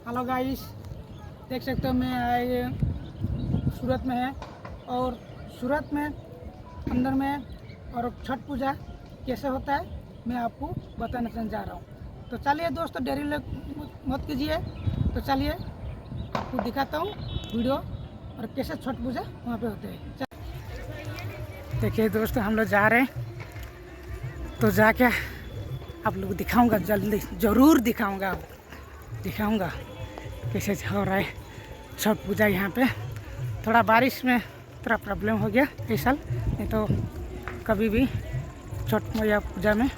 Hello guys, देख सकते हो मैं आए सूरत में है और सूरत में अंदर में और छठ पूजा कैसे होता है मैं आपको बताने जा रहा हूँ। तो चलिए दोस्तों, देरी मत कीजिए। तो चलिए आपको दिखाता हूँ वीडियो और कैसे छठ पूजा वहाँ पे होते हैं। देखिए दोस्तों, हम लोग जा रहे हैं तो जाके आप लोग दिखाऊंगा, जल्दी ज़रूर दिखाऊंगा कैसे हो रहा है छठ पूजा। यहाँ पे थोड़ा बारिश में थोड़ा प्रॉब्लम हो गया इस साल, नहीं तो कभी भी छठ मैया पूजा में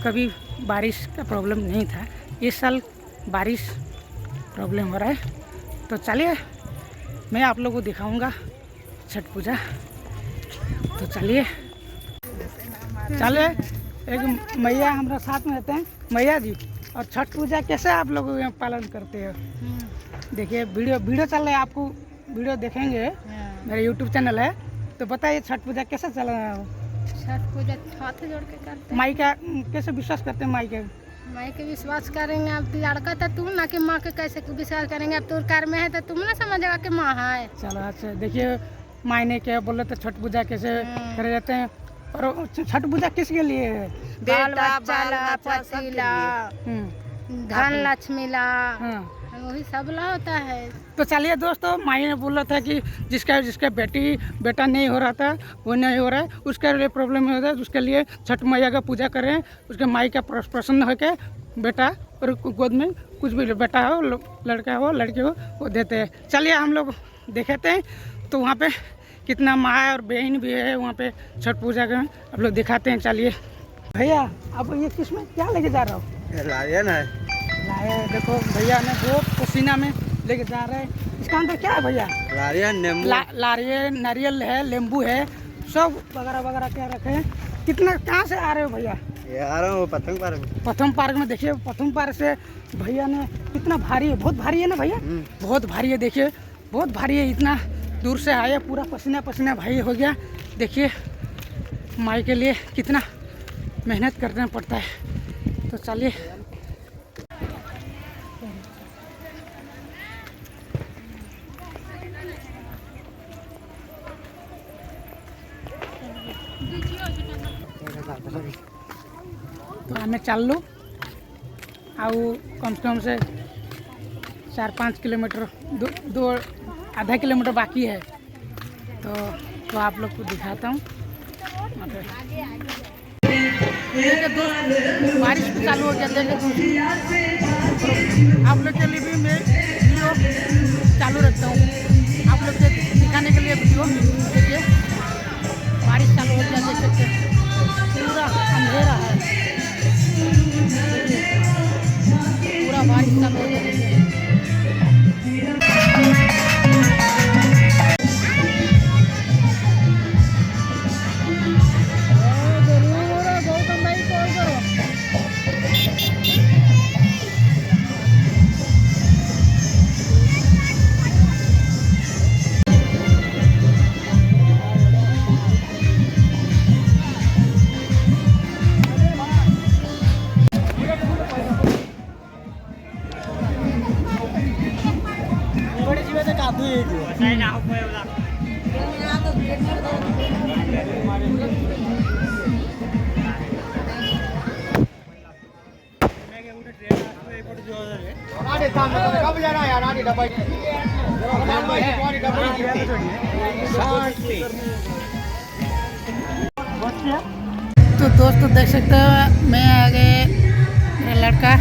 कभी बारिश का प्रॉब्लम नहीं था। इस साल बारिश प्रॉब्लम हो रहा है। तो चलिए मैं आप लोगों को दिखाऊंगा छठ पूजा। तो चलिए एक मैया हमारा साथ में रहते हैं, मैया जी। और छठ पूजा कैसे आप लोग यहाँ पालन करते हो? देखिए वीडियो चल रहा है, आपको वीडियो देखेंगे, मेरा यूट्यूब चैनल है। तो बताइए छठ पूजा कैसे चल रहा है? छठ पूजा हाथ जोड़ के करते हैं। माई का कैसे विश्वास करते हैं? माई के विश्वास करेंगे। अब लड़का था तू ना कि माँ के कैसे विश्वास करेंगे? अब तू कार में है तो तुम ना समझेगा कि माँ है। चलो अच्छा, देखिए मायने क्या बोले तो छठ पूजा कैसे करे जाते हैं। और छठ पूजा किसके लिए है? बाल बच्चा ला, पति ला, धन लक्ष्मी ला, वही सब ला होता है। तो चलिए दोस्तों, माई ने बोला था कि जिसका बेटा नहीं हो रहा था, वो नहीं हो रहा है, उसके लिए प्रॉब्लम हो रहा है, उसके लिए छठ मैया का पूजा करें, उसके माई का प्रसन्न होकर बेटा और गोद में कुछ भी बेटा हो, लड़का हो, लड़की हो, वो देते हैं। चलिए हम लोग दिखाते हैं। तो वहाँ पे कितना माँ और बहन भी है वहाँ पे छठ पूजा का, आप लोग दिखाते हैं। चलिए भैया, अब ये किसमें क्या लेके जा रहा हो? लारियन है। देखो भैया ने बहुत पसीना में लेके जा रहे हैं। इसका अंदर क्या है भैया? नारियल है, नींबू है, सब वगैरह क्या रखे हैं। कितना कहाँ से आ रहे हो भैया? ये आ रहा हूँ प्रथम पार्क में। देखिए प्रथम पार्क से भैया ने कितना भारी है, बहुत भारी है ना भैया? बहुत भारी है, देखिए बहुत भारी है। इतना दूर से आए, पूरा पसीना भाई हो गया। देखिए माई के लिए कितना मेहनत करना पड़ता है। तो चलिए तो हमें चल लूँ आउ कम से कम से 4-5 किलोमीटर दो आधा किलोमीटर बाकी है। तो आप लोग को दिखाता हूँ। बारिश भी चालू हो गया, देखे आप लोग के लिए भी मैं वीडियो चालू रखता हूँ, आप लोग के दिखाने के लिए वीडियो। देखिए बारिश चालू हो गया, देख सकते हैं पूरा अंधेरा है, पूरा बारिश चालू हो गया। तो दोस्तों देख सकते हो, मैं आगे मेरा लड़का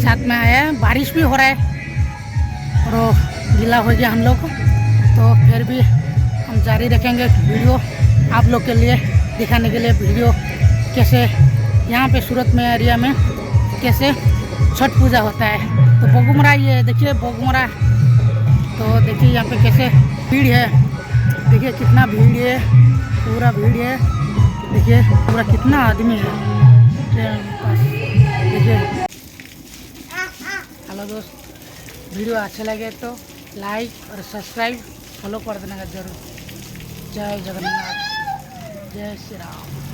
साथ में आया है। बारिश भी हो रहा है और गीला हो गया हम लोग, तो फिर भी हम जारी रखेंगे वीडियो आप लोग के लिए दिखाने के लिए। वीडियो कैसे यहाँ पे सूरत में एरिया में कैसे छठ पूजा होता है। तो बोगुमरा, ये देखिए बोगुमरा। तो देखिए यहाँ पे कैसे भीड़ है, देखिए कितना भीड़ है, पूरा भीड़ है। देखिए पूरा कितना आदमी है ट्रेन पास। देखिए हेलो दोस्त, वीडियो अच्छे लगे तो लाइक और सब्सक्राइब फॉलो कर देना जरूर। जय जगन्नाथ, जय श्री राम।